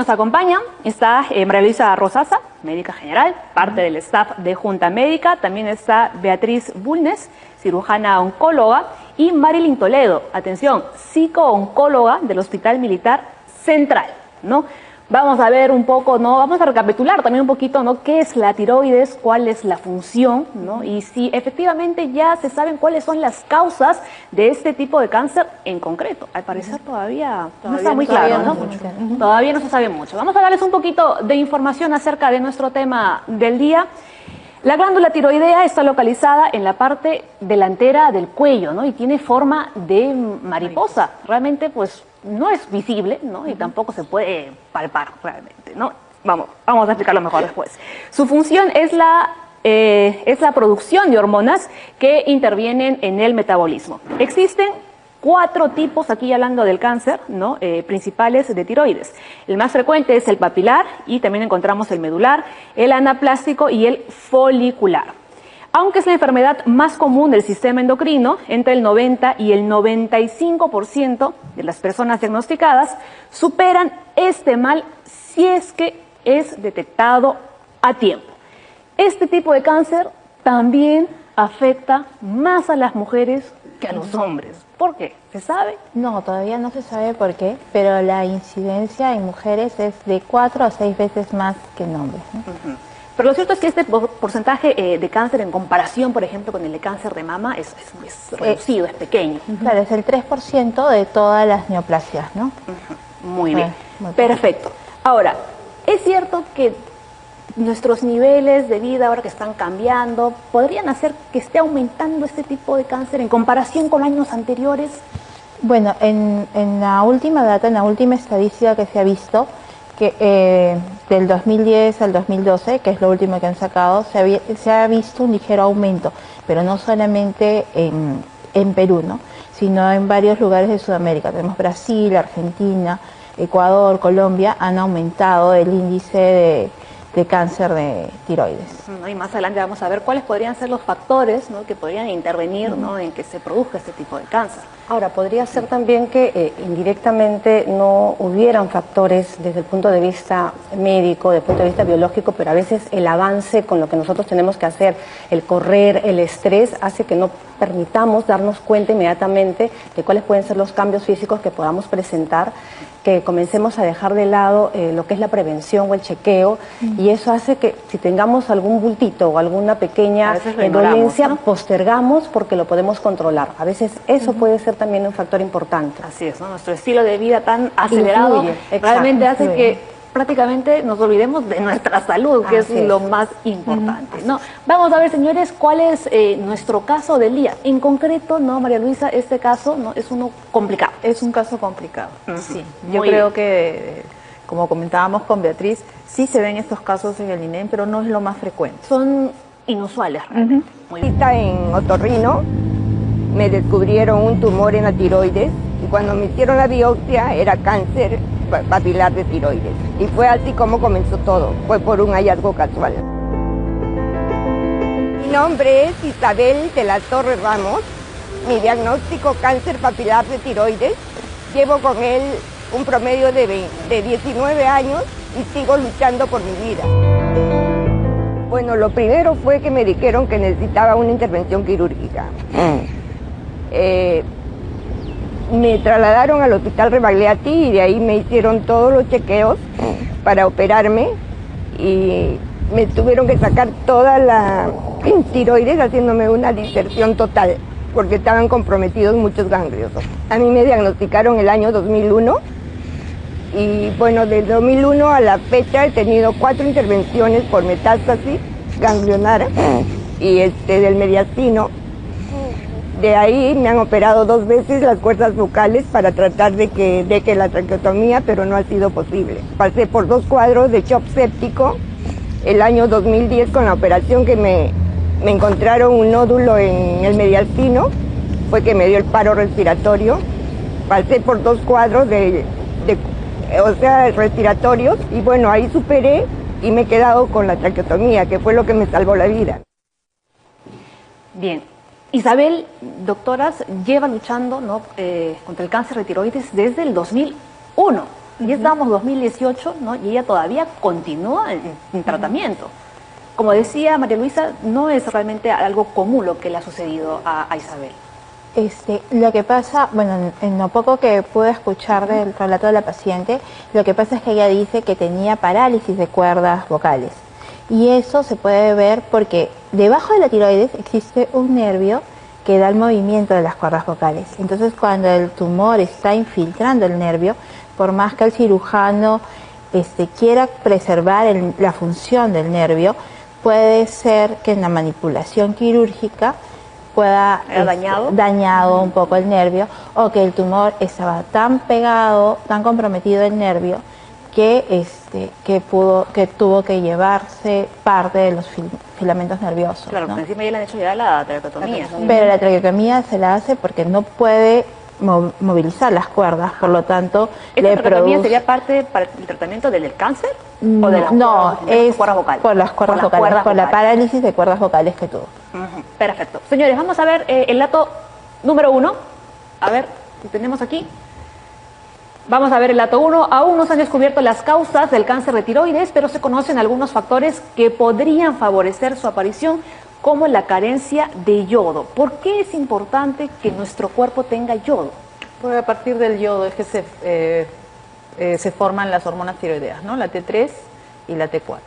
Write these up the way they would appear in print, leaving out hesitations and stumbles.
Nos acompaña, está María Luisa Rosasa, médica general, parte del staff de Junta Médica. También está Beatriz Bulnes, cirujana oncóloga, y Marilyn Toledo, atención, psico-oncóloga del Hospital Militar Central, ¿no? Vamos a ver un poco, ¿no? Vamos a recapitular también un poquito, ¿no? ¿Qué es la tiroides? ¿Cuál es la función? ¿No? Y si efectivamente ya se saben cuáles son las causas de este tipo de cáncer en concreto. Al parecer todavía no está muy claro, ¿no? Todavía no se sabe mucho. Vamos a darles un poquito de información acerca de nuestro tema del día. La glándula tiroidea está localizada en la parte delantera del cuello, ¿no? Y tiene forma de mariposa. Realmente, pues, no es visible, ¿no? Y tampoco se puede palpar realmente, ¿no? Vamos a explicarlo mejor después. Su función es la producción de hormonas que intervienen en el metabolismo. Existen 4 tipos, aquí hablando del cáncer, ¿no? Principales de tiroides. El más frecuente es el papilar y también encontramos el medular, el anaplástico y el folicular. Aunque es la enfermedad más común del sistema endocrino, entre el 90 y el 95% de las personas diagnosticadas superan este mal si es que es detectado a tiempo. Este tipo de cáncer también afecta más a las mujeres que a los hombres. ¿Por qué? ¿Se sabe? No, todavía no se sabe por qué, pero la incidencia en mujeres es de 4 a 6 veces más que en hombres, ¿no? Pero lo cierto es que este porcentaje de cáncer en comparación, por ejemplo, con el de cáncer de mama es reducido, es pequeño. Claro, es el 3% de todas las neoplasias, ¿no? Muy bien, perfecto. Ahora, ¿es cierto que nuestros niveles de vida ahora que están cambiando podrían hacer que esté aumentando este tipo de cáncer en comparación con años anteriores? Bueno, en la última data, en la última estadística que se ha visto, que del 2010 al 2012, que es lo último que han sacado, se ha visto un ligero aumento, pero no solamente en Perú, ¿no? Sino en varios lugares de Sudamérica. Tenemos Brasil, Argentina, Ecuador, Colombia, han aumentado el índice de cáncer de tiroides. Y más adelante vamos a ver cuáles podrían ser los factores, ¿no? Que podrían intervenir, ¿no? En que se produzca este tipo de cáncer. Ahora, podría ser también que indirectamente no hubieran factores desde el punto de vista médico, desde el punto de vista biológico, pero a veces el avance con lo que nosotros tenemos que hacer, el correr, el estrés, hace que no permitamos darnos cuenta inmediatamente de cuáles pueden ser los cambios físicos que podamos presentar, que comencemos a dejar de lado lo que es la prevención o el chequeo, y eso hace que si tengamos algún bultito o alguna pequeña dolencia, ¿no? Postergamos porque lo podemos controlar. A veces eso puede ser también un factor importante. Así es, ¿no? Nuestro estilo de vida tan acelerado realmente hace que prácticamente nos olvidemos de nuestra salud, que es lo más importante, ¿no? Vamos a ver, señores, cuál es nuestro caso del día. En concreto, ¿no, María Luisa? Este caso, ¿no? Es uno complicado. Es un caso complicado, sí. Yo creo que, como comentábamos con Beatriz, sí se ven estos casos en el INEM, pero no es lo más frecuente. Son inusuales, realmente. En otorrino me descubrieron un tumor en la tiroides y cuando me hicieron la biopsia era cáncer papilar de tiroides. Y fue así como comenzó todo, fue por un hallazgo casual. Mi nombre es Isabel de la Torre Ramos, mi diagnóstico cáncer papilar de tiroides. Llevo con él un promedio de 19 años y sigo luchando por mi vida. Bueno, lo primero fue que me dijeron que necesitaba una intervención quirúrgica. Me trasladaron al hospital Rebagliati y de ahí me hicieron todos los chequeos para operarme y me tuvieron que sacar toda la tiroides haciéndome una diserción total porque estaban comprometidos muchos ganglios. A mí me diagnosticaron el año 2001 y bueno, del 2001 a la fecha he tenido 4 intervenciones por metástasis ganglionar y del mediastino. De ahí me han operado 2 veces las cuerdas vocales para tratar de que la traqueotomía, pero no ha sido posible. Pasé por 2 cuadros de shock séptico el año 2010 con la operación que me encontraron un nódulo en el mediastino, fue que me dio el paro respiratorio. Pasé por 2 cuadros respiratorios y bueno, ahí superé y me he quedado con la traqueotomía, que fue lo que me salvó la vida. Bien. Isabel, doctoras, lleva luchando, ¿no? Contra el cáncer de tiroides desde el 2001. Ya estábamos 2018, ¿no? Y ella todavía continúa en tratamiento. Como decía María Luisa, no es realmente algo común lo que le ha sucedido a Isabel. Lo que pasa, bueno, en lo poco que pude escuchar del relato de la paciente, lo que pasa es que ella dice que tenía parálisis de cuerdas vocales. Y eso se puede ver porque debajo de la tiroides existe un nervio que da el movimiento de las cuerdas vocales. Entonces, cuando el tumor está infiltrando el nervio, por más que el cirujano quiera preservar la función del nervio, puede ser que en la manipulación quirúrgica pueda dañado un poco el nervio, o que el tumor estaba tan pegado, tan comprometido el nervio, que tuvo que llevarse parte de los filamentos nerviosos. Claro, ¿no? porque encima ya le han hecho ya la traqueotomía. Pero la traqueotomía se la hace porque no puede movilizar las cuerdas, por lo tanto ¿Esta traqueotomía sería parte para el tratamiento del cáncer? ¿O de las cuerdas vocales? Por las cuerdas vocales, por la parálisis de cuerdas vocales que tuvo. Perfecto. Señores, vamos a ver el dato número 1. A ver, si tenemos aquí. Vamos a ver el dato 1. Aún no se han descubierto las causas del cáncer de tiroides, pero se conocen algunos factores que podrían favorecer su aparición, como la carencia de yodo. ¿Por qué es importante que nuestro cuerpo tenga yodo? Porque a partir del yodo es que se forman las hormonas tiroideas, ¿no? La T3 y la T4.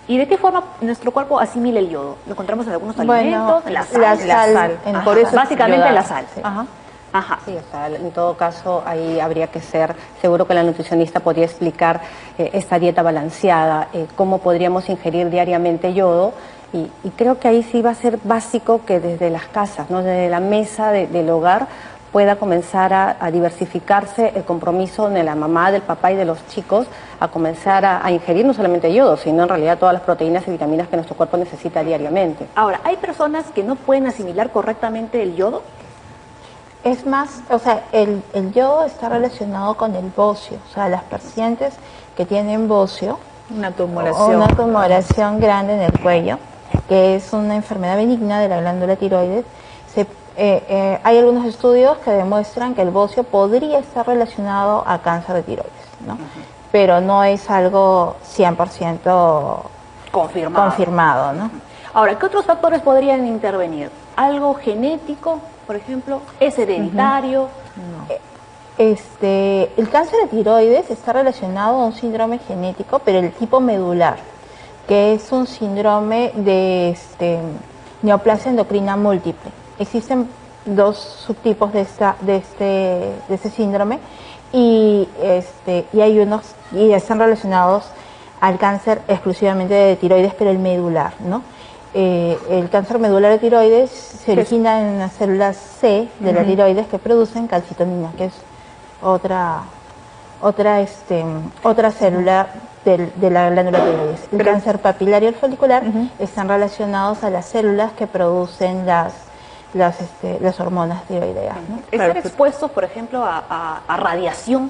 ¿Y de qué forma nuestro cuerpo asimila el yodo? Lo encontramos en algunos alimentos, en la sal. Por eso básicamente en la sal. Sí. Sí, o sea, en todo caso ahí habría que ser, seguro que la nutricionista podría explicar esta dieta balanceada, cómo podríamos ingerir diariamente yodo, y creo que ahí sí va a ser básico que desde las casas, ¿no? Desde la mesa del hogar pueda comenzar a diversificarse el compromiso de la mamá, del papá y de los chicos a comenzar a ingerir no solamente yodo, sino en realidad todas las proteínas y vitaminas que nuestro cuerpo necesita diariamente. Ahora, ¿hay personas que no pueden asimilar correctamente el yodo? Es más, o sea, el yodo está relacionado con el bocio. O sea, las pacientes que tienen bocio, una tumoración grande en el cuello, que es una enfermedad benigna de la glándula tiroides, hay algunos estudios que demuestran que el bocio podría estar relacionado a cáncer de tiroides, ¿no? Pero no es algo 100% confirmado, ¿no? Ahora, ¿qué otros factores podrían intervenir? ¿Algo genético, por ejemplo? ¿Es hereditario? El cáncer de tiroides está relacionado a un síndrome genético, pero el tipo medular, que es un síndrome de neoplasia endocrina múltiple. Existen dos subtipos de ese síndrome y hay unos y están relacionados al cáncer exclusivamente de tiroides, pero el medular, ¿no? El cáncer medular de tiroides se origina en las células C de la tiroides que producen calcitonina, que es otra célula de la glándula tiroides. El cáncer papilar y el folicular están relacionados a las células que producen las hormonas tiroideas, ¿no? Estar expuestos, por ejemplo, a radiación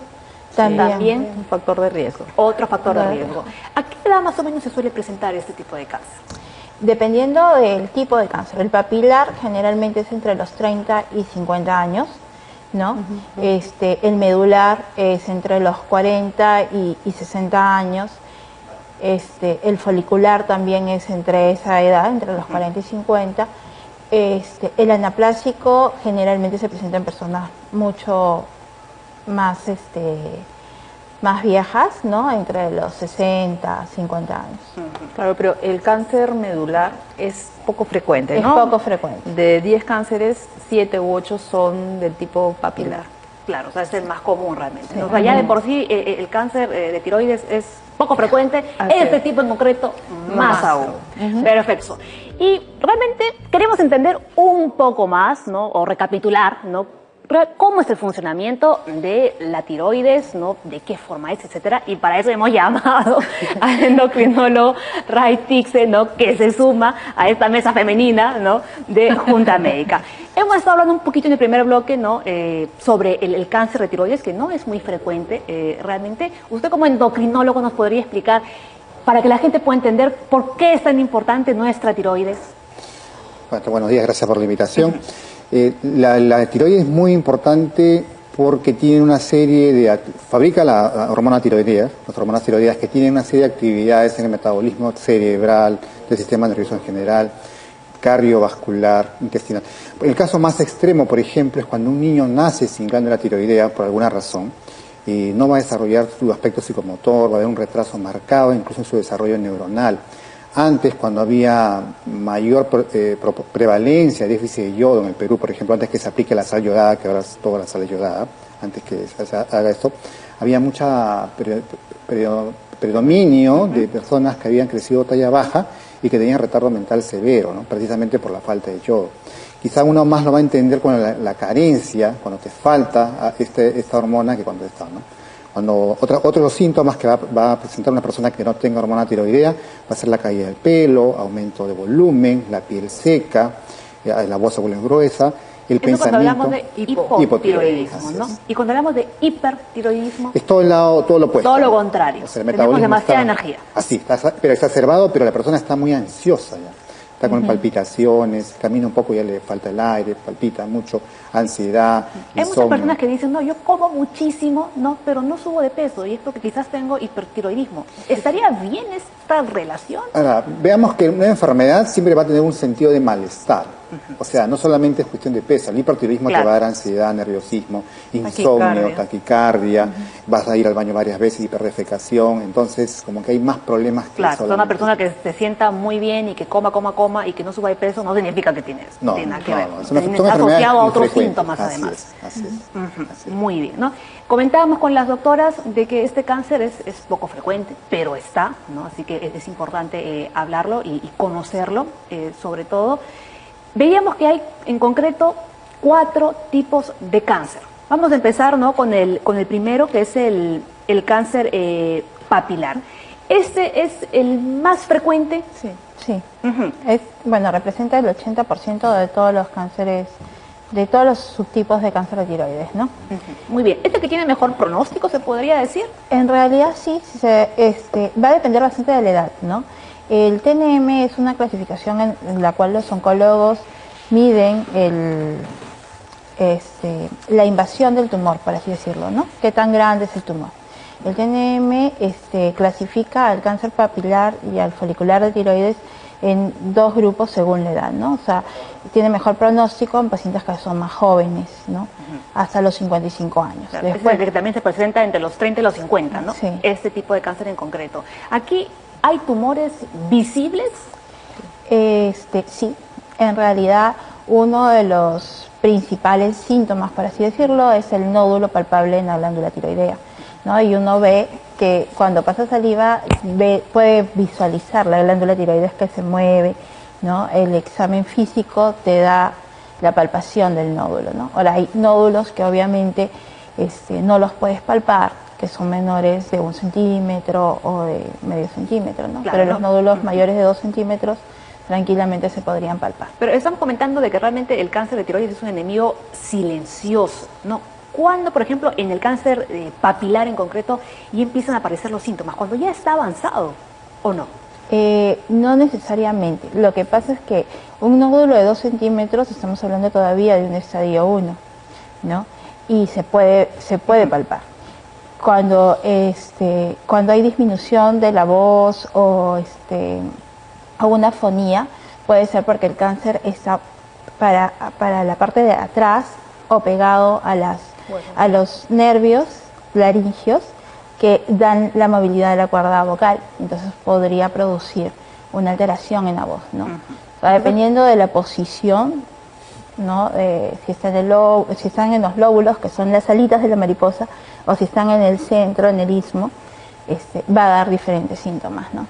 también un factor de riesgo. Otro factor de riesgo. ¿A qué edad más o menos se suele presentar este tipo de cáncer? Dependiendo del tipo de cáncer. El papilar generalmente es entre los 30 y 50 años, ¿no? El medular es entre los 40 y 60 años. El folicular también es entre esa edad, entre los 40 y 50. El anaplásico generalmente se presenta en personas mucho más viejas, ¿no? Entre los 60, 50 años. Claro, pero el cáncer medular es poco frecuente, ¿no? Es poco frecuente. De 10 cánceres, 7 u 8 son del tipo papilar. Claro, o sea, es el más común realmente. Sí. O sea, ya de por sí el cáncer de tiroides es poco frecuente, este tipo en concreto más aún. Perfecto. Y realmente queremos entender un poco más, ¿no? O recapitular, ¿no? ¿Cómo es el funcionamiento de la tiroides, ¿no? De qué forma es, etcétera? Y para eso hemos llamado al endocrinólogo Ray Tixe, ¿no? Que se suma a esta mesa femenina, ¿no? De Junta Médica. Hemos estado hablando un poquito en el primer bloque, ¿no? Sobre el cáncer de tiroides, que no es muy frecuente realmente. Usted como endocrinólogo nos podría explicar, para que la gente pueda entender por qué es tan importante nuestra tiroides. Bueno, buenos días, gracias por la invitación. La tiroides es muy importante porque tiene una serie de... fabrica la hormona tiroidea, las hormonas tiroideas que tienen una serie de actividades en el metabolismo cerebral, del sistema nervioso en general, cardiovascular, intestinal. El caso más extremo, por ejemplo, es cuando un niño nace sin glándula tiroidea por alguna razón, y no va a desarrollar su aspecto psicomotor, va a haber un retraso marcado incluso en su desarrollo neuronal. Antes, cuando había mayor prevalencia de déficit de yodo en el Perú, por ejemplo, antes que se aplique la sal yodada, que ahora es toda la sal es yodada, antes que se haga esto, había mucha predominio de personas que habían crecido talla baja y que tenían retardo mental severo, ¿no? Precisamente por la falta de yodo. Quizá uno más lo va a entender con la carencia, cuando te falta esta hormona, que cuando está, ¿no? Cuando otro de los síntomas que va a presentar una persona que no tenga hormona tiroidea va a ser la caída del pelo, aumento de volumen, la piel seca, la voz se vuelve gruesa, el pensamiento. Cuando hablamos de hipotiroidismo, ¿no? Y cuando hablamos de hipertiroidismo, es todo lo opuesto. Todo lo contrario. O sea, el tenemos demasiada está, energía. Así, pero exacerbado, pero la persona está muy ansiosa ya. Está con palpitaciones, camina un poco y ya le falta el aire, palpita mucho, ansiedad, Hay muchas personas que dicen, no, yo como muchísimo, no, pero no subo de peso, y es porque quizás tengo hipertiroidismo. ¿Estaría bien esta relación? Ahora, veamos que una enfermedad siempre va a tener un sentido de malestar. O sea, no solamente es cuestión de peso, el hipertiroidismo te va a dar ansiedad, nerviosismo, insomnio, taquicardia, vas a ir al baño varias veces, hiperdefecación, entonces como que hay más problemas que solamente. Una persona que se sienta muy bien y que coma y que no suba de peso no significa que tiene eso. No, tiene nada que ver. Está asociado a otros síntomas además. Así es. Muy bien, ¿no? Comentábamos con las doctoras de que este cáncer es poco frecuente, pero está, ¿no? Así que es importante hablarlo y conocerlo, sobre todo. Veíamos que hay en concreto 4 tipos de cáncer. Vamos a empezar, ¿no?, con el primero, que es el cáncer papilar. ¿Este es el más frecuente? Sí. Representa el 80% de todos los cánceres, de todos los subtipos de cáncer de tiroides, ¿no? Muy bien. ¿Este que tiene mejor pronóstico, se podría decir? En realidad sí, va a depender bastante de la edad, ¿no? El TNM es una clasificación en la cual los oncólogos miden la invasión del tumor, por así decirlo, ¿no? ¿Qué tan grande es el tumor? El TNM clasifica al cáncer papilar y al folicular de tiroides en 2 grupos según la edad, ¿no? O sea, tiene mejor pronóstico en pacientes que son más jóvenes, ¿no? Hasta los 55 años. Claro, después, que también se presenta entre los 30 y los 50, ¿no? Sí. Este tipo de cáncer en concreto. Aquí, ¿hay tumores visibles? Sí, en realidad uno de los principales síntomas, por así decirlo, es el nódulo palpable en la glándula tiroidea, ¿no? Y uno ve que cuando pasa saliva puede visualizar la glándula tiroides que se mueve, ¿no? El examen físico te da la palpación del nódulo, ¿no? Ahora, hay nódulos que obviamente no los puedes palpar, que son menores de 1 centímetro o de medio centímetro, ¿no? Claro, pero los nódulos mayores de 2 centímetros tranquilamente se podrían palpar. Pero estamos comentando de que realmente el cáncer de tiroides es un enemigo silencioso, ¿no? ¿Cuándo, por ejemplo, en el cáncer papilar en concreto, ya empiezan a aparecer los síntomas? ¿Cuando ya está avanzado o no? No necesariamente. Lo que pasa es que un nódulo de 2 centímetros, estamos hablando todavía de un estadio 1, ¿no? Y se puede palpar. Cuando hay disminución de la voz o una afonía, puede ser porque el cáncer está para la parte de atrás o pegado a los nervios laringios que dan la movilidad de la cuerda vocal, entonces podría producir una alteración en la voz, ¿no? O sea, dependiendo de la posición, ¿no? Si están en los lóbulos, que son las alitas de la mariposa, o si están en el centro, en el istmo, va a dar diferentes síntomas, ¿no?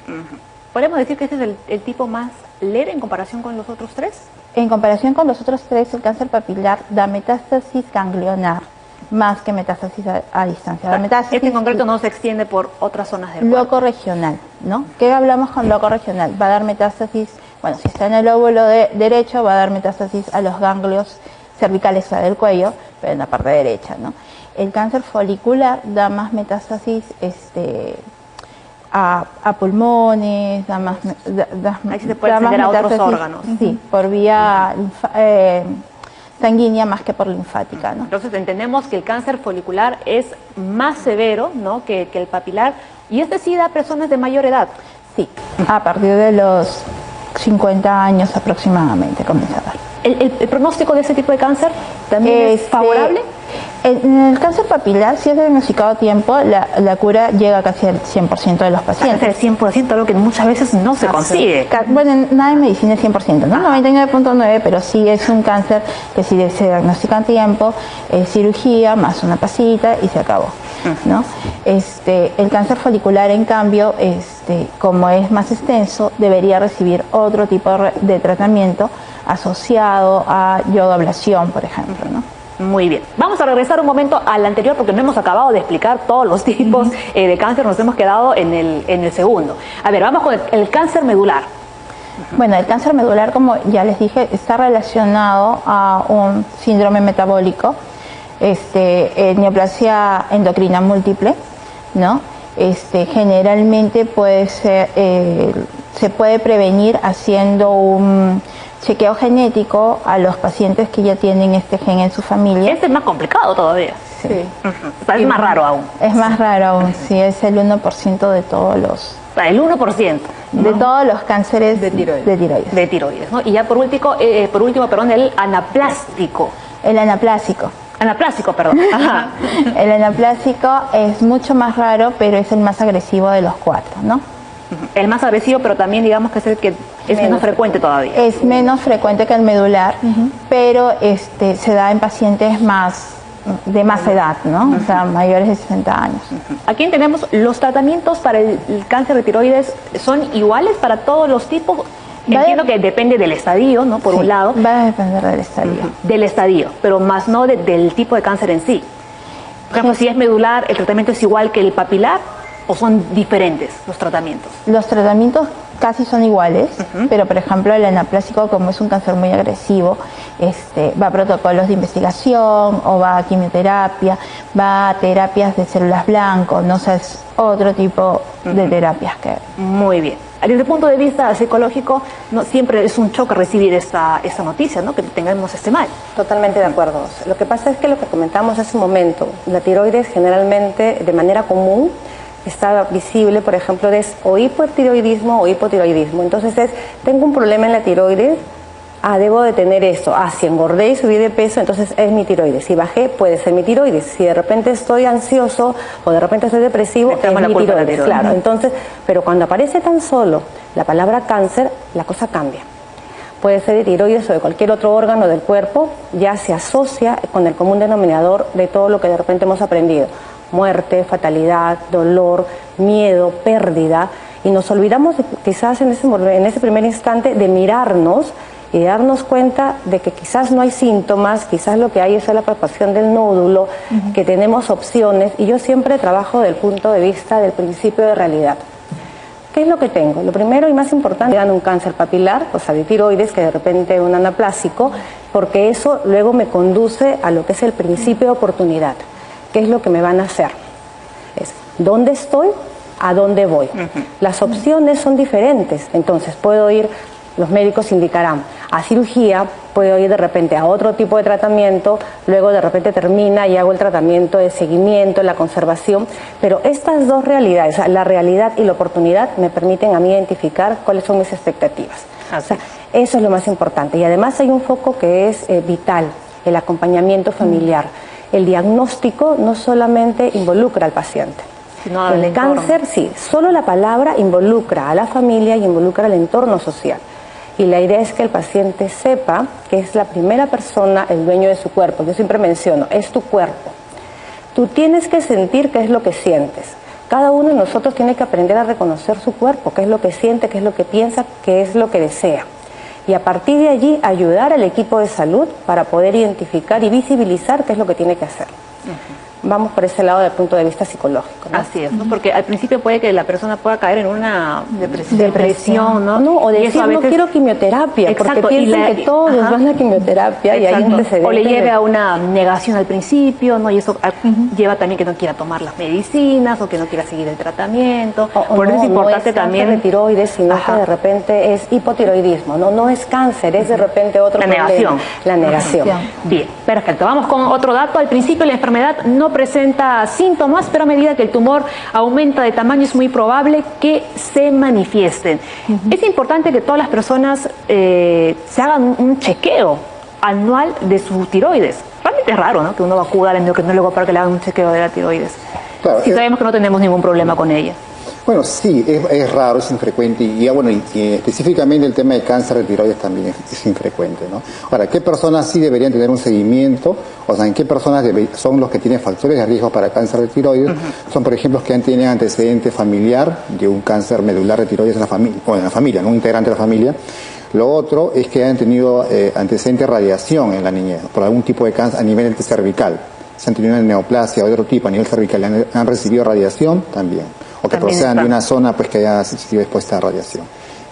¿Podemos decir que este es el tipo más leve en comparación con los otros 3? En comparación con los otros 3, el cáncer papilar da metástasis ganglionar más que metástasis a distancia. La metástasis, este en concreto no se extiende por otras zonas del cuerpo. Loco regional, ¿no? ¿Qué hablamos con loco regional? Va a dar metástasis, bueno, si está en el lóbulo derecho, va a dar metástasis a los ganglios cervicales del cuello, pero en la parte derecha, ¿no? El cáncer folicular da más metástasis a pulmones, da más ahí se puede acceder a otros órganos. Sí, por vía sanguínea más que por linfática, ¿no? Entonces entendemos que el cáncer folicular es más severo, ¿no?, que el papilar, y este sí da a personas de mayor edad. Sí, a partir de los 50 años aproximadamente comienza a dar. ¿El pronóstico de ese tipo de cáncer también es favorable? En el cáncer papilar, si es diagnosticado a tiempo, la cura llega casi al 100% de los pacientes. Casi el 100%, algo que muchas veces no se consigue. Bueno, nada en medicina es 100%, ¿no? 99.9%, pero sí es un cáncer que si se diagnostica a tiempo, es cirugía más una pasita y se acabó, ¿no? El cáncer folicular, en cambio, como es más extenso, debería recibir otro tipo de tratamiento asociado a yodoablación, por ejemplo, ¿no? Muy bien. Vamos a regresar un momento al anterior porque no hemos acabado de explicar todos los tipos de cáncer, nos hemos quedado en el segundo. A ver, vamos con el cáncer medular. Bueno, el cáncer medular, como ya les dije, está relacionado a un síndrome metabólico, neoplasia endocrina múltiple, ¿no? Generalmente puede ser, se puede prevenir haciendo un chequeo genético a los pacientes que ya tienen este gen en su familia. Este es más complicado todavía. Sí. O sea, es más raro aún. Es más raro aún, sí, es el 1% de todos los... El 1%. De todos los cánceres de tiroides. De tiroides, ¿no? Y ya por último, el anaplástico. El anaplásico. Anaplásico, perdón. Ajá. El anaplásico es mucho más raro, pero es el más agresivo de los 4, ¿no? El más agresivo, pero también digamos que es el que es menos frecuente todavía. Es menos frecuente que el medular, pero se da en pacientes de más edad, ¿no? O sea, mayores de 60 años. Aquí tenemos los tratamientos para el cáncer de tiroides, ¿son iguales para todos los tipos? Entiendo que depende del estadio, ¿no? Por un lado. Va a depender del estadio. Del estadio, pero más no del tipo de cáncer en sí. Por ejemplo, si es medular, ¿el tratamiento es igual que el papilar o son diferentes los tratamientos? Los tratamientos casi son iguales, pero por ejemplo el anaplásico, como es un cáncer muy agresivo, va a protocolos de investigación o va a quimioterapia, va a terapias de células blancas, no sé, es otro tipo de terapias que... Muy bien. Desde el punto de vista psicológico, no siempre es un choque recibir esta noticia, ¿no? Que tengamos este mal. Totalmente de acuerdo. Lo que pasa es que lo que comentamos hace un momento, la tiroides generalmente, de manera común, está visible, por ejemplo, es o hipotiroidismo o hipotiroidismo. Entonces tengo un problema en la tiroides, debo de tener esto. Si engordé y subí de peso, entonces es mi tiroides. Si bajé, puede ser mi tiroides. Si de repente estoy ansioso o de repente estoy depresivo, es mi tiroides. Claro, entonces, pero cuando aparece tan solo la palabra cáncer, la cosa cambia. Puede ser de tiroides o de cualquier otro órgano del cuerpo, ya se asocia con el común denominador de todo lo que de repente hemos aprendido. Muerte, fatalidad, dolor, miedo, pérdida, y nos olvidamos quizás en ese primer instante de mirarnos y de darnos cuenta de que quizás no hay síntomas, quizás lo que hay es la palpación del nódulo, que tenemos opciones, y yo siempre trabajo desde el punto de vista del principio de realidad. ¿Qué es lo que tengo? Lo primero y más importante, un cáncer papilar, o sea, de tiroides, que de repente un anaplásico, porque eso luego me conduce a lo que es el principio de oportunidad. ¿Qué es lo que me van a hacer? Es, ¿dónde estoy? ¿A dónde voy? Las opciones son diferentes, entonces puedo ir, los médicos indicarán, a cirugía, puedo ir de repente a otro tipo de tratamiento, luego de repente termina y hago el tratamiento de seguimiento, la conservación, pero estas dos realidades, o sea, la realidad y la oportunidad, me permiten a mí identificar cuáles son mis expectativas. O sea, eso es lo más importante, y además hay un foco que es vital, el acompañamiento familiar. El diagnóstico no solamente involucra al paciente. Sino al el cáncer, sí, solo la palabra involucra a la familia y involucra al entorno social. Y la idea es que el paciente sepa que es la primera persona el dueño de su cuerpo. Yo siempre menciono, es tu cuerpo. Tú tienes que sentir qué es lo que sientes. Cada uno de nosotros tiene que aprender a reconocer su cuerpo, qué es lo que siente, qué es lo que piensa, qué es lo que desea. Y a partir de allí ayudar al equipo de salud para poder identificar y visibilizar qué es lo que tiene que hacer. vamos por ese lado desde el punto de vista psicológico, ¿no? Así es, ¿no? Porque al principio puede que la persona pueda caer en una depresión, ¿no? No, o Y decir, eso a veces... no quiero quimioterapia, Exacto, porque piensan que todos van a quimioterapia y hay un precedente. O le lleve a una negación al principio, ¿no? Y eso lleva también que no quiera tomar las medicinas o que no quiera seguir el tratamiento. Por eso es importante también... No es tiroides, sino que de repente es hipotiroidismo, ¿no? No es cáncer, es de repente otro La problema. negación. La negación. Bien, perfecto. Vamos con otro dato. Al principio la enfermedad no presenta síntomas, pero a medida que el tumor aumenta de tamaño es muy probable que se manifiesten. Es importante que todas las personas se hagan un chequeo anual de su tiroides. Realmente es raro, ¿no? Que uno acuda al endocrinólogo para que le hagan un chequeo de la tiroides. Claro, si sabemos que no tenemos ningún problema con ella. Bueno, sí, es raro, es infrecuente y específicamente el tema de cáncer de tiroides también es infrecuente, ¿no? Ahora, ¿qué personas sí deberían tener un seguimiento? O sea, ¿en qué personas son los que tienen factores de riesgo para cáncer de tiroides? Son, por ejemplo, los que tienen antecedente familiar de un cáncer medular de tiroides en la familia, o en la familia, no un integrante de la familia. Lo otro es que hayan tenido antecedente de radiación en la niñez, por algún tipo de cáncer a nivel cervical. Si han tenido una neoplasia o de otro tipo a nivel cervical, han recibido radiación también. O que procedan de una zona pues que haya sido expuesta a radiación.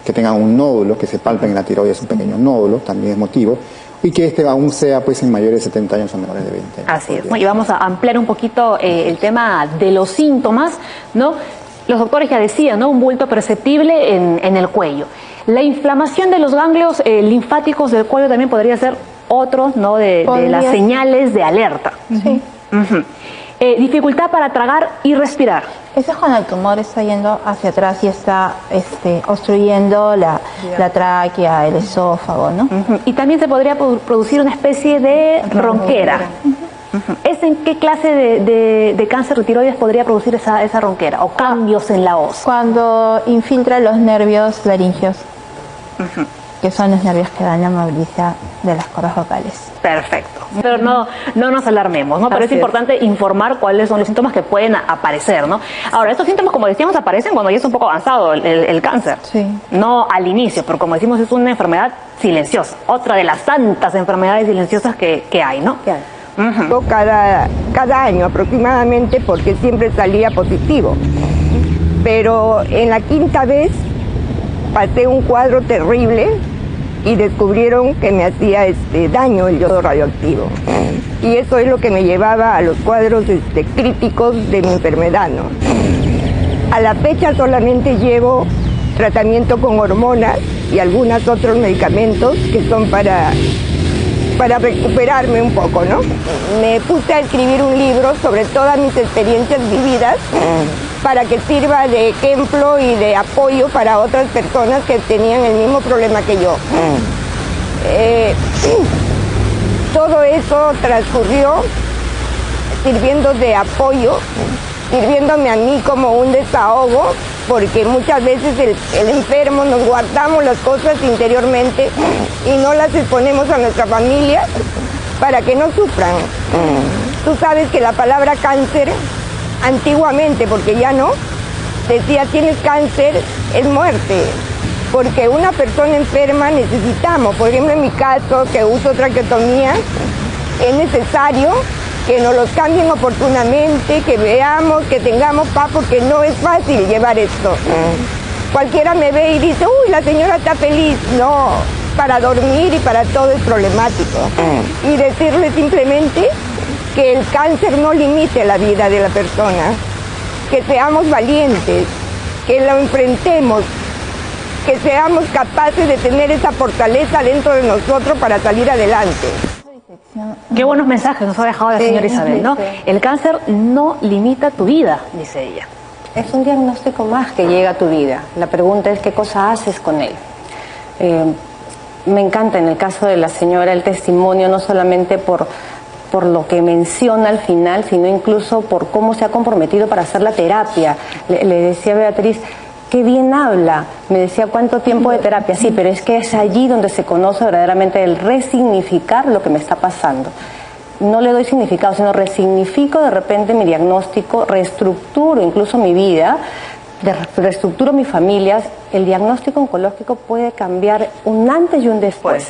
Que tengan un nódulo, que se palpen en la tiroides, un pequeño nódulo, también es motivo. Y que este aún sea pues en mayores de 70 años o menores de 20 años. Así es. Y vamos a ampliar un poquito el tema de los síntomas, ¿no? Los doctores ya decían, ¿no? Un bulto perceptible en el cuello. La inflamación de los ganglios linfáticos del cuello también podría ser otro, ¿no? De las señales de alerta. Sí. Dificultad para tragar y respirar. Eso es cuando el tumor está yendo hacia atrás y está obstruyendo la tráquea, el esófago, ¿no? Y también se podría producir una especie de ronquera. ¿Es en qué clase de cáncer de tiroides podría producir esa ronquera o cambios en la voz? Cuando infiltra los nervios laringeos, que son los nervios que dan la movilidad de las cuerdas vocales. Perfecto. Pero no nos alarmemos, ¿no? Pero es importante informar cuáles son los síntomas que pueden aparecer, ¿no? Ahora, estos síntomas, como decíamos, aparecen cuando ya es un poco avanzado el cáncer. Sí. No al inicio, pero como decimos, es una enfermedad silenciosa. Otra de las tantas enfermedades silenciosas que hay, ¿no? Cada año aproximadamente, porque siempre salía positivo. Pero en la quinta vez pasé un cuadro terrible y descubrieron que me hacía daño el yodo radioactivo. Y eso es lo que me llevaba a los cuadros críticos de mi enfermedad, ¿no? A la fecha solamente llevo tratamiento con hormonas y algunos otros medicamentos que son para recuperarme un poco, ¿no? Me puse a escribir un libro sobre todas mis experiencias vividas para que sirva de ejemplo y de apoyo para otras personas que tenían el mismo problema que yo. Todo eso transcurrió sirviendo de apoyo, sirviéndome a mí como un desahogo, porque muchas veces el enfermo nos guardamos las cosas interiormente y no las exponemos a nuestra familia para que no sufran. Tú sabes que la palabra cáncer, antiguamente, porque ya no, decía tienes cáncer, es muerte. Porque una persona enferma necesitamos, por ejemplo en mi caso, que uso traqueotomía, es necesario que nos los cambien oportunamente, que veamos, que tengamos paz, porque no es fácil llevar esto. Cualquiera me ve y dice, uy, la señora está feliz. No, para dormir y para todo es problemático. Y decirle simplemente que el cáncer no limite la vida de la persona, que seamos valientes, que lo enfrentemos, que seamos capaces de tener esa fortaleza dentro de nosotros para salir adelante. Qué buenos mensajes nos ha dejado la señora Isabel, ¿no? El cáncer no limita tu vida, dice ella. Es un diagnóstico más que llega a tu vida. La pregunta es qué cosa haces con él. Me encanta en el caso de la señora el testimonio, no solamente por lo que menciona al final, sino incluso por cómo se ha comprometido para hacer la terapia. Le decía a Beatriz, qué bien habla. Me decía, ¿cuánto tiempo de terapia? Sí, pero es que es allí donde se conoce verdaderamente el resignificar lo que me está pasando. No le doy significado, sino resignifico de repente mi diagnóstico, reestructuro incluso mi vida, reestructuro mi familia. El diagnóstico oncológico puede cambiar un antes y un después.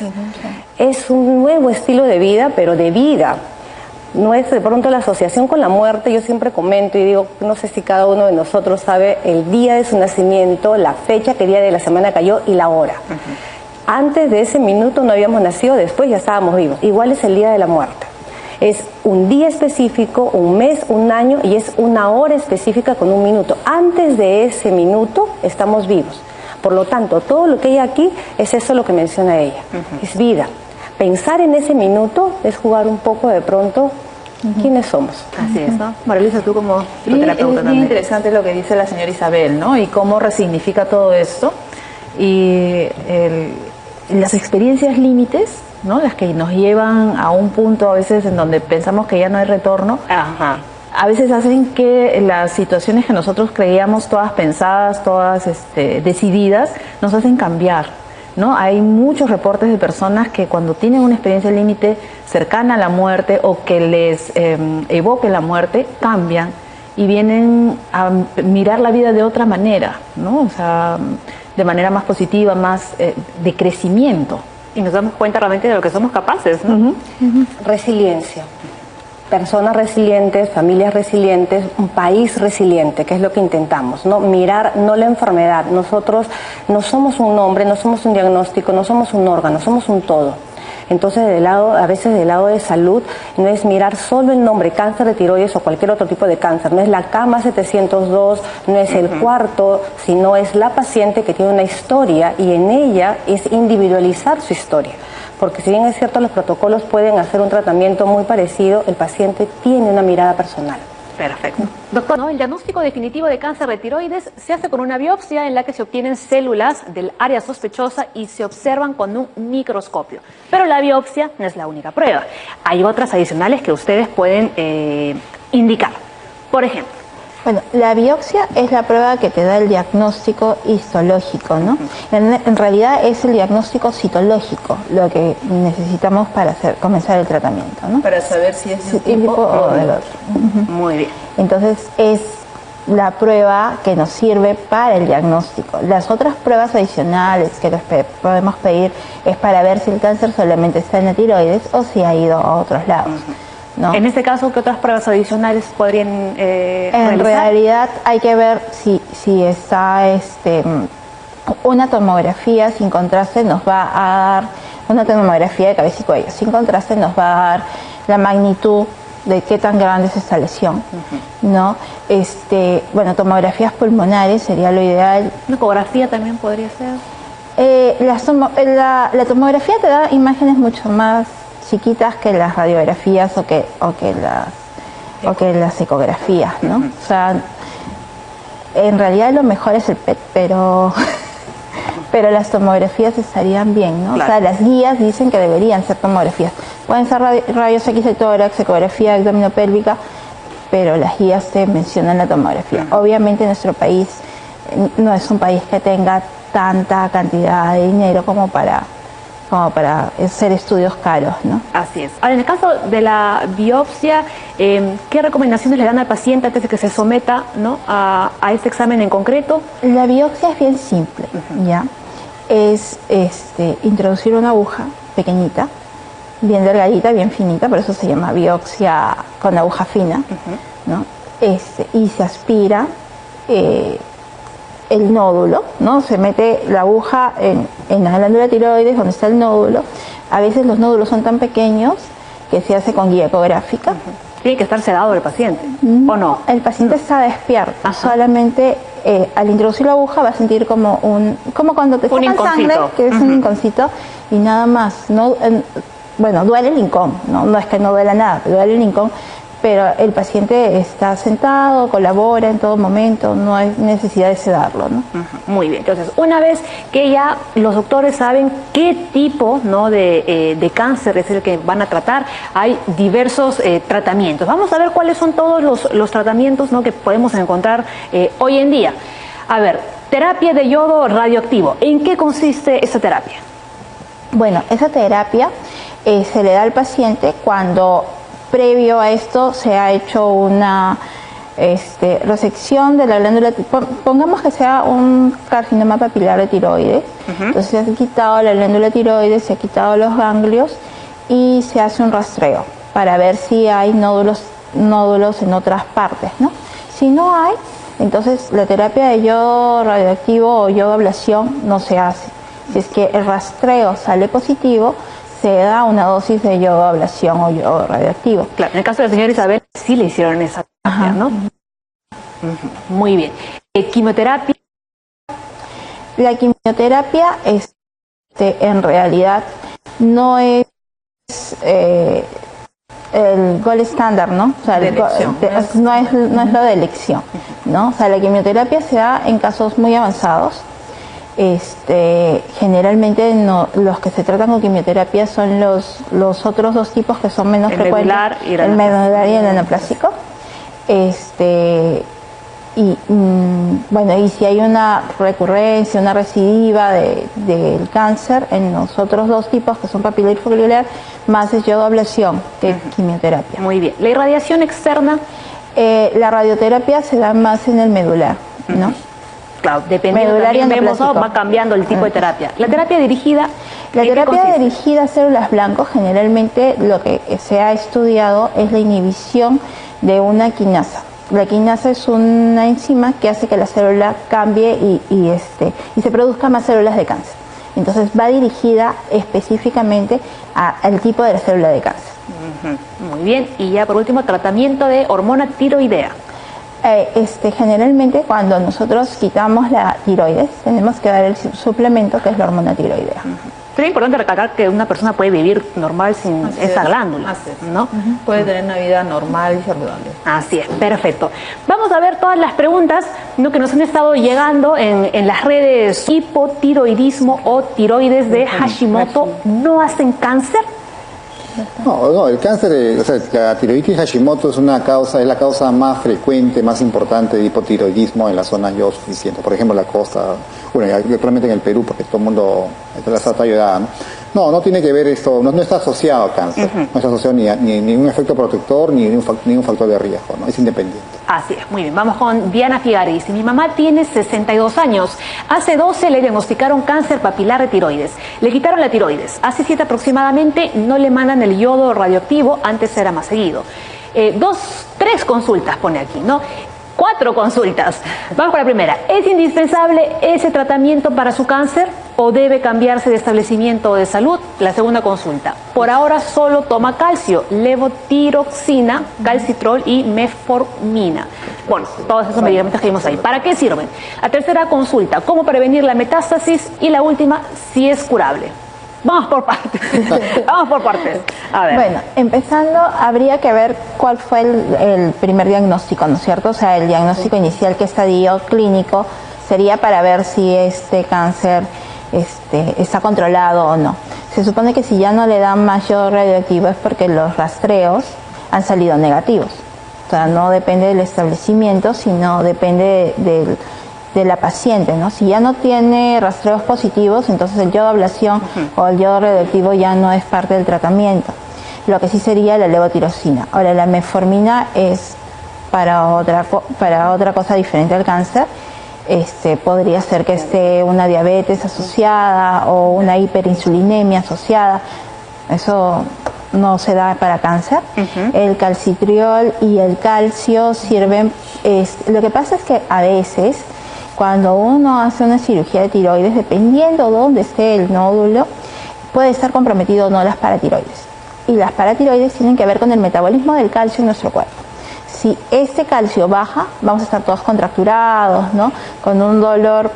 Es un nuevo estilo de vida, pero de vida. no es de pronto la asociación con la muerte. Yo siempre comento y digo, no sé si cada uno de nosotros sabe el día de su nacimiento, la fecha, qué día de la semana cayó y la hora. Antes de ese minuto no habíamos nacido, después ya estábamos vivos. Igual es el día de la muerte. Es un día específico, un mes, un año y es una hora específica con un minuto. Antes de ese minuto estamos vivos. Por lo tanto, todo lo que hay aquí es eso lo que menciona ella. Es vida. Pensar en ese minuto es jugar un poco de pronto quiénes somos. Así es, ¿no? Marilisa, tú como psicoterapeuta es muy también. interesante lo que dice la señora Isabel, ¿no? Y cómo resignifica todo esto. Y las experiencias límites, ¿no? Las que nos llevan a un punto a veces en donde pensamos que ya no hay retorno, Ajá. a veces hacen que las situaciones que nosotros creíamos todas pensadas, todas decididas, nos hacen cambiar, ¿no? Hay muchos reportes de personas que cuando tienen una experiencia límite cercana a la muerte o que les evoque la muerte, cambian y vienen a mirar la vida de otra manera, ¿no? O sea, de manera más positiva, más de crecimiento. Y nos damos cuenta realmente de lo que somos capaces, ¿no? Resiliencia. Personas resilientes, familias resilientes, un país resiliente, que es lo que intentamos, ¿no? Mirar no la enfermedad. Nosotros no somos un nombre, no somos un diagnóstico, no somos un órgano, somos un todo. Entonces, a veces del lado de salud, no es mirar solo el nombre, cáncer de tiroides o cualquier otro tipo de cáncer, no es la cama 702, no es el cuarto, sino es la paciente que tiene una historia y en ella es individualizar su historia. Porque si bien es cierto, los protocolos pueden hacer un tratamiento muy parecido, el paciente tiene una mirada personal. Perfecto. Doctor, ¿no? El diagnóstico definitivo de cáncer de tiroides se hace con una biopsia en la que se obtienen células del área sospechosa y se observan con un microscopio. Pero la biopsia no es la única prueba. Hay otras adicionales que ustedes pueden indicar. Por ejemplo, Bueno, la biopsia es la prueba que te da el diagnóstico histológico, ¿no? En realidad es el diagnóstico citológico lo que necesitamos para comenzar el tratamiento, ¿no? Para saber si es de un tipo o del otro. muy bien. Entonces es la prueba que nos sirve para el diagnóstico. Las otras pruebas adicionales que podemos pedir es para ver si el cáncer solamente está en la tiroides o si ha ido a otros lados. ¿No? En este caso, ¿qué otras pruebas adicionales podrían En realizar? realidad hay que ver si está una tomografía sin contraste nos va a dar, una tomografía de cabeza y cuello sin contraste nos va a dar la magnitud de qué tan grande es esta lesión, ¿no? Bueno, tomografías pulmonares sería lo ideal. Una ecografía también podría ser. La tomografía te da imágenes mucho más chiquitas que las radiografías o que las ecografías, ¿no? O sea, en realidad lo mejor es el PET, pero las tomografías estarían bien, ¿no? Claro. O sea, las guías dicen que deberían ser tomografías. Pueden ser rayos X de tórax, ecografía abdominopélvica, pero las guías te mencionan la tomografía. Obviamente nuestro país no es un país que tenga tanta cantidad de dinero como para hacer estudios caros, ¿no? Así es. Ahora, en el caso de la biopsia, ¿qué recomendaciones le dan al paciente antes de que se someta, ¿no? a este examen en concreto? La biopsia es bien simple, ¿ya? Es introducir una aguja pequeñita, bien delgadita, bien finita, por eso se llama biopsia con aguja fina, ¿no? Y se aspira el nódulo, ¿no? Se mete la aguja en la glándula tiroides donde está el nódulo. A veces los nódulos son tan pequeños que se hace con guía ecográfica. Tiene que estar sedado el paciente, ¿o no? El paciente está despierto, solamente al introducir la aguja va a sentir como cuando te sacan sangre, que es un inconcito, y nada más. Bueno, duele el incón, no es que no duela nada, duele el incón, pero el paciente está sentado, colabora en todo momento, no hay necesidad de sedarlo, ¿no? Muy bien, entonces una vez que ya los doctores saben qué tipo, ¿no? de cáncer es el que van a tratar, hay diversos tratamientos. Vamos a ver cuáles son todos los tratamientos, ¿no? que podemos encontrar hoy en día. A ver, terapia de yodo radioactivo, ¿en qué consiste esa terapia? Bueno, esa terapia se le da al paciente cuando previo a esto se ha hecho una resección de la glándula, pongamos que sea un carcinoma papilar de tiroides, entonces se ha quitado la glándula tiroides, se ha quitado los ganglios y se hace un rastreo para ver si hay nódulos en otras partes, ¿no? Si no hay, entonces la terapia de yodo radioactivo o yodo ablación no se hace. Si es que el rastreo sale positivo, se da una dosis de yodo ablación o yodo radioactivo. Claro, en el caso de la señora Isabel sí le hicieron esa terapia, ¿no? Muy bien. ¿Quimioterapia? La quimioterapia en realidad no es el gold estándar, ¿no? O sea, no es lo de elección, ¿no? O sea, la quimioterapia se da en casos muy avanzados. Generalmente los que se tratan con quimioterapia son los otros dos tipos que son menos frecuentes, el medular y el anaplásico. Bueno, y si hay una recurrencia, una recidiva del cáncer en los otros dos tipos que son papila y folicular, más es yodoablación que quimioterapia. Muy bien. ¿La irradiación externa? La radioterapia se da más en el medular, ¿no? Claro, dependiendo también vemos, ¿no? Va cambiando el tipo de terapia. ¿La terapia dirigida? La terapia dirigida a células blancas, generalmente lo que se ha estudiado es la inhibición de una quinasa. La quinasa es una enzima que hace que la célula cambie y se produzcan más células de cáncer. Entonces va dirigida específicamente al tipo de la célula de cáncer. Muy bien. Y ya por último, tratamiento de hormona tiroidea. Generalmente cuando nosotros quitamos la tiroides tenemos que dar el suplemento que es la hormona tiroidea. Sería importante recalcar que una persona puede vivir normal sin esa glándula, ¿no? Puede tener una vida normal y saludable. Así es, perfecto. Vamos a ver todas las preguntas, ¿no?, que nos han estado llegando en las redes. ¿Hipotiroidismo o tiroides de Hashimoto no hacen cáncer? No, el cáncer, o sea, la tiroiditis Hashimoto es la causa más frecuente, más importante de hipotiroidismo en las zonas yodo suficientes. Por ejemplo, la costa, bueno, actualmente en el Perú, porque todo el mundo está ayudada, ¿no? No tiene que ver esto, no está asociado a cáncer, no está asociado ni un efecto protector ni un factor de riesgo, ¿no? Es independiente. Así es, muy bien. Vamos con Diana Figariz. Mi mamá tiene 62 años. Hace 12 le diagnosticaron cáncer papilar de tiroides. Le quitaron la tiroides. Hace 7 aproximadamente no le mandan el yodo radioactivo, antes era más seguido. 3 consultas pone aquí, ¿no? 4 consultas. Vamos con la primera. ¿Es indispensable ese tratamiento para su cáncer o debe cambiarse de establecimiento de salud? La segunda consulta. Por ahora solo toma calcio, levotiroxina, calcitrol y metformina. Bueno, todos esos medicamentos que vimos ahí. ¿Para qué sirven? La tercera consulta. ¿Cómo prevenir la metástasis? Y la última, si es curable. Vamos por partes. Vamos por partes. A ver. Bueno, empezando, habría que ver cuál fue el primer diagnóstico, ¿no es cierto? O sea, el diagnóstico inicial, qué estadio clínico sería para ver si este cáncer está controlado o no. Se supone que si ya no le dan más yodo radioactivo es porque los rastreos han salido negativos. O sea, no depende del establecimiento, sino depende de la paciente, ¿no? Si ya no tiene rastreos positivos, entonces el yodo ablación o el yodo radioactivo ya no es parte del tratamiento. Lo que sí sería la levotiroxina. Ahora, la metformina es para otra cosa diferente al cáncer. Podría ser que esté una diabetes asociada o una hiperinsulinemia asociada. Eso no se da para cáncer. El calcitriol y el calcio sirven. Lo que pasa es que a veces cuando uno hace una cirugía de tiroides, dependiendo de dónde esté el nódulo, puede estar comprometido o no las paratiroides. Y las paratiroides tienen que ver con el metabolismo del calcio en nuestro cuerpo. Si este calcio baja, vamos a estar todos contracturados, ¿no? Con un dolor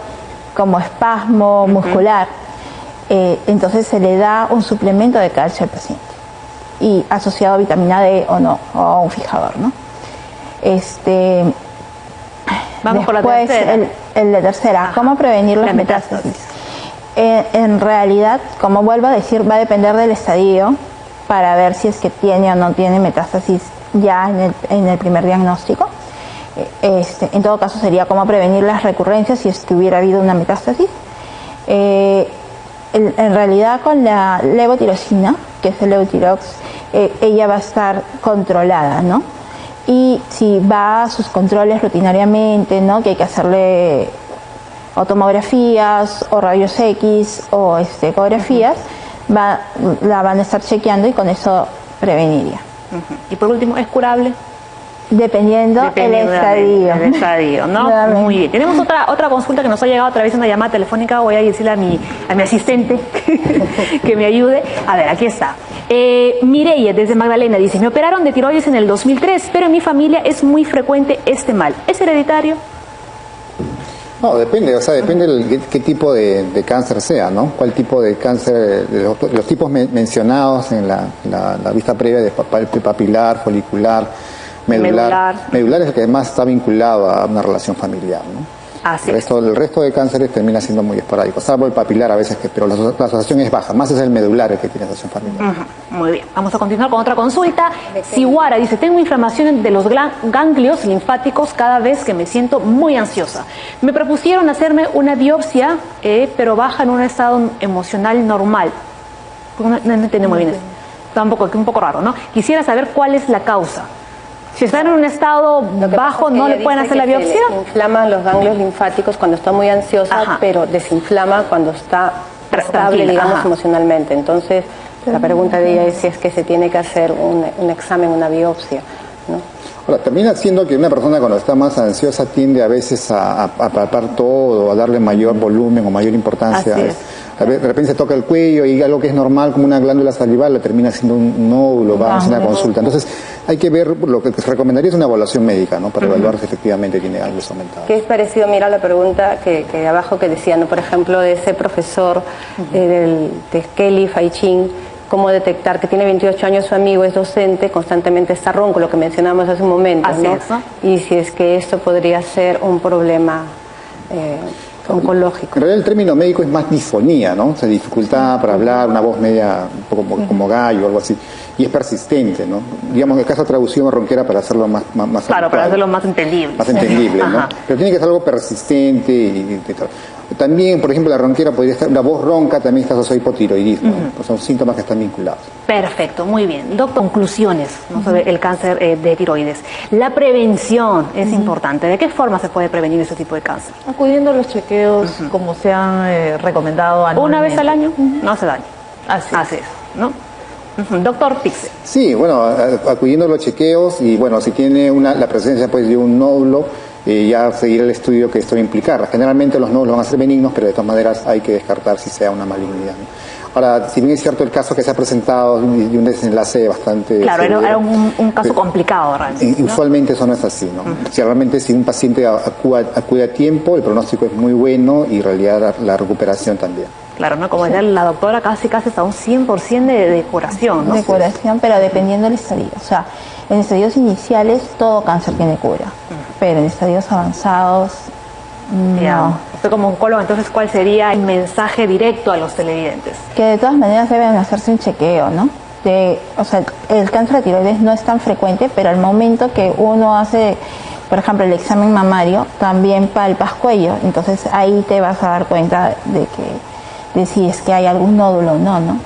como espasmo muscular. Entonces se le da un suplemento de calcio al paciente. Y asociado a vitamina D o no, o a un fijador, ¿no? Vamos con la después, la tercera, ¿cómo prevenir las metástasis? En realidad, como vuelvo a decir, va a depender del estadio para ver si es que tiene o no tiene metástasis ya en el primer diagnóstico. En todo caso sería cómo prevenir las recurrencias si es que hubiera habido una metástasis. En realidad con la levotiroxina, que es el Levotirox, ella va a estar controlada, ¿no? Y si va a sus controles rutinariamente, ¿no?, que hay que hacerle o tomografías o rayos X o ecografías, la van a estar chequeando y con eso preveniría. Y por último, ¿es curable? Dependiendo el estadio. El estadio, ¿no? Nuevamente. Muy bien. Tenemos otra consulta que nos ha llegado a través de una llamada telefónica. Voy a decirle a mi asistente que me ayude. A ver, aquí está. Mireia, desde Magdalena, dice: me operaron de tiroides en el 2003, pero en mi familia es muy frecuente este mal. ¿Es hereditario? No, depende, o sea, depende qué tipo de cáncer sea, ¿no? Cuál tipo de cáncer, los tipos mencionados en la vista previa de papilar, folicular, medular. Medular es el que más está vinculado a una relación familiar, ¿no? Así El resto de cánceres termina siendo muy esporádico, salvo el papilar a veces, pero la asociación es baja, más es el medular el que tiene asociación familiar. Muy bien, vamos a continuar con otra consulta. Siwara dice: tengo inflamación de los ganglios linfáticos cada vez que me siento muy ansiosa. Me propusieron hacerme una biopsia, pero baja en un estado emocional normal. No entiendo muy bien eso. Tampoco, es un poco raro, ¿no? Quisiera saber cuál es la causa. Si están en un estado bajo, ¿no le pueden hacer la biopsia? Se inflaman los ganglios linfáticos cuando está muy ansiosa, pero desinflama cuando está estable, digamos, emocionalmente. Entonces, la pregunta de ella es si es que se tiene que hacer un examen, una biopsia, ¿no? Ahora, termina siendo que una persona cuando está más ansiosa tiende a veces a palpar todo, a darle mayor volumen o mayor importancia. De repente se toca el cuello y algo que es normal como una glándula salival le termina siendo un nódulo, va a hacer una consulta. Entonces hay que ver, lo que se recomendaría es una evaluación médica, ¿no? Para evaluar si efectivamente tiene algo aumentado. ¿Qué es parecido? Mira la pregunta que de abajo que decía, ¿no? Por ejemplo, de ese profesor de Kelly Faichin, cómo detectar que tiene 28 años, su amigo es docente, constantemente está ronco, lo que mencionamos hace un momento, ¿no? Y si es que esto podría ser un problema oncológico. En realidad el término médico es más disfonía, ¿no? O sea, dificultad para hablar, una voz media un poco como gallo o algo así. Y es persistente, ¿no? Digamos, en el caso de traducción ronquera para hacerlo más claro, habitual, para hacerlo más entendible. Más entendible, ¿no? Pero tiene que ser algo persistente y tal. También, por ejemplo, la ronquera podría estar, una voz ronca también está asociada a hipotiroidismo. Pues son síntomas que están vinculados. Perfecto, muy bien. Doctor, conclusiones, ¿no? Sobre el cáncer de tiroides. La prevención es importante. ¿De qué forma se puede prevenir ese tipo de cáncer? Acudiendo a los chequeos como se han recomendado anualmente. ¿Una vez al año? No hace daño. Así es, ¿no? Doctor Pixel. Sí, bueno, acudiendo a los chequeos y bueno, si tiene la presencia pues de un nódulo, ya seguir el estudio que esto va a implicar. Generalmente los nódulos van a ser benignos, pero de todas maneras hay que descartar si sea una malignidad, ¿no? Ahora, si bien es cierto el caso que se ha presentado de un desenlace bastante... Claro, era un caso complicado realmente, ¿no? Usualmente eso no es así, ¿no? Si realmente si un paciente acude a tiempo, el pronóstico es muy bueno y en realidad la recuperación también. Claro, ¿no? Como decía la doctora, casi hasta un 100% de curación, ¿no? De curación, pero dependiendo del estadio. O sea, en estadios iniciales todo cáncer tiene cura, pero en estadios avanzados no. Usted como oncólogo, entonces, ¿cuál sería el mensaje directo a los televidentes? Que de todas maneras deben hacerse un chequeo, ¿no? O sea, el cáncer de tiroides no es tan frecuente, pero al momento que uno hace, por ejemplo, el examen mamario, también palpas cuello, entonces ahí te vas a dar cuenta de si es que hay algún nódulo o no, ¿no?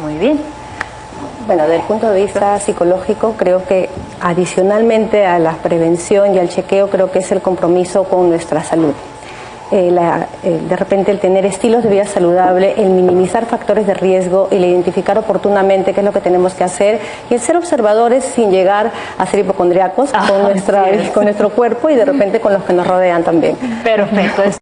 Muy bien. Bueno, desde el punto de vista psicológico, creo que adicionalmente a la prevención y al chequeo, creo que es el compromiso con nuestra salud. De repente el tener estilos de vida saludable, el minimizar factores de riesgo, el identificar oportunamente qué es lo que tenemos que hacer y el ser observadores sin llegar a ser hipocondriacos con nuestro cuerpo y de repente con los que nos rodean también. Perfecto.